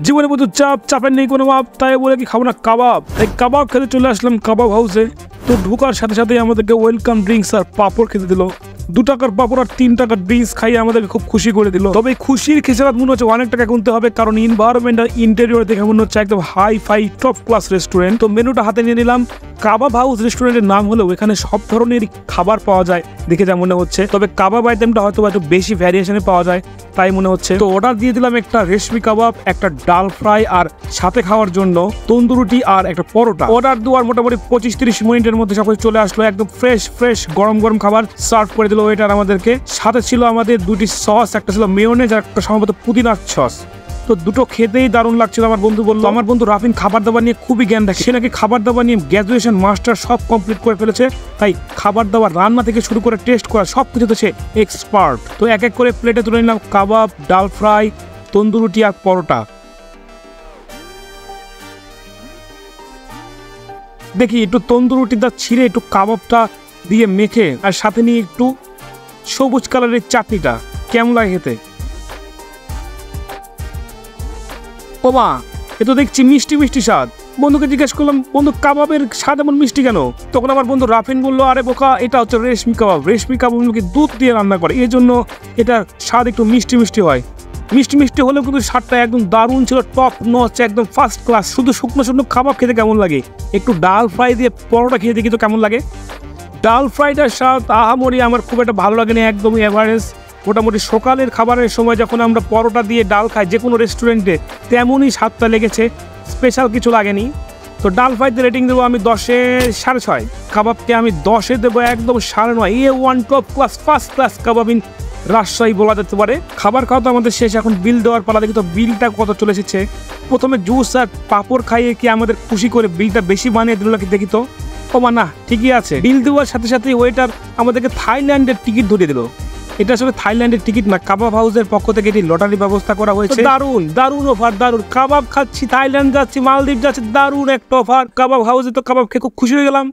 জীবনে প্রচুর চাপের নেই কোনো মাপ, তাই বলে কি খাবো না কাবাব। তাই কাবাব খেতে চলে আসলাম কাবাব হাউসে। তো ঢোকার সাথে সাথে আমাদেরকে ওয়েলকাম ড্রিঙ্কস আর পাপড় খেতে দিল। 2 টাকার পাপড় আর 3 টাকার ড্রিঙ্কস খাইয়ে আমাদেরকে খুব খুশি করে দিল। তবে খুশির খেসারাত মনে হচ্ছে অনেক টাকা গুনতে হবে, কারণ এনভায়রনমেন্ট আর ইন্টেরিয়র দেখে মনে হচ্ছে একদম hi-fi top class restaurant. তো মেনুটা হাতে নিয়ে নিলাম। কাবাব হাউস রেস্টুরেন্টের নাম হলেও এখানে সব ধরনের খাবার পাওয়া যায় দেখে যা মনে হচ্ছে। তবে কাবাব আইটেমটা হয়তো একটু বেশি ভ্যারিয়েশনে পাওয়া যায় তাই মনে হচ্ছে। তো অর্ডার দিয়ে দিলাম একটা রেশমি কাবাব, একটা ডাল ফ্রাই, আর সাথে খাওয়ার জন্য তন্দুরুটি আর একটা পরোটা। অর্ডার দেওয়ার মোটামুটি 25-30 মিনিটের মধ্যে সব চলে আসলো। একদম ফ্রেশ গরম গরম খাবার সার্ভ করে দিল ওয়েটার আমাদেরকে। সাথে ছিল আমাদের 2টি সস, একটা ছিল মেয়োনেজ আর একটা সম্ভবত পুদিনার সস। তো দুটো খেতেই দারুণ লাগছিল। আমার বন্ধু বললো, আমার বন্ধু রাফিন খাবার দাবার নিয়ে খুবই জ্ঞান রাখে। সে নাকি খাবার দাবার নিয়ে গ্র্যাজুয়েশন মাস্টার সব কমপ্লিট করে ফেলেছে, তাই খাবার দাবার রান্না থেকে শুরু করে টেস্ট করা সব কিছুতে সে এক্সপার্ট। তো এক এক করে প্লেটে তুলে নিলাম কাবাব, ডাল ফ্রাই, তন্দুরুটি আর পরোটা। দেখি একটু তন্দুরুটিটা ছিঁড়ে একটু কাবাবটা দিয়ে মেখে আর সাথে নিয়ে একটু সবুজ কালারের চাটনিটা কেমন লাগে খেতে। ও মা, এ তো দেখছি মিষ্টি স্বাদ। বন্ধুকে জিজ্ঞেস করলাম, বন্ধু কাবাবের স্বাদ এমন মিষ্টি কেন? তখন আমার বন্ধু রাফিন বললো, আরে বোকা, এটা হচ্ছে রেশমি কাবাব। রেশমি কাবাবকে দুধ দিয়ে রান্না করে, এই জন্য এটার স্বাদ একটু মিষ্টি হয়। মিষ্টি হলেও কিন্তু স্বাদটা একদম দারুণ ছিল, টপ নচ, একদম ফার্স্ট ক্লাস। শুধু শুকনো কাবাব খেতে কেমন লাগে, একটু ডাল ফ্রাই দিয়ে পরোটা খেয়ে দেখি তো কেমন লাগে। ডাল ফ্রাইটার স্বাদ আহামরি আমার খুব একটা ভালো লাগেনি, একদমই এভারেজ। মোটামুটি সকালের খাবারের সময় যখন আমরা পরোটা দিয়ে ডাল খাই যে কোনো রেস্টুরেন্টে, তেমনই স্বাদটা লেগেছে, স্পেশাল কিছু লাগেনি। তো ডাল ফ্রাইতে রেটিং দেবো আমি 10-এ 6.5। কাবাবকে আমি 10-এ দেবো একদম 9.5। A1 top class first class kebab in Rajshahi বলা যেতে পারে। খাবার খাওয়া তো আমাদের শেষ, এখন বিল দেওয়ার পালা। দেখি তো বিলটা কত চলে এসেছে। প্রথমে জুস আর পাঁপড় খাইয়ে কি আমাদের খুশি করে বিলটা বেশি বানিয়ে দিল নাকি দেখি তো। ও মা, না ঠিকই আছে। বিল দেওয়ার সাথে সাথে ওয়েটার আমাদেরকে থাইল্যান্ডের টিকিট ধরিয়ে দিল। এটা আসলে থাইল্যান্ডের টিকিট না, কাবাব হাউসের পক্ষ থেকে এটি লটারি ব্যবস্থা করা হয়েছে। দারুণ অফার, দারুণ। কাবাব খাচ্ছি, থাইল্যান্ড যাচ্ছি, মালদ্বীপ যাচ্ছি, দারুণ একটা অফার। কাবাব হাউসে তো কাবাব খেয়ে খুব খুশি হয়ে গেলাম।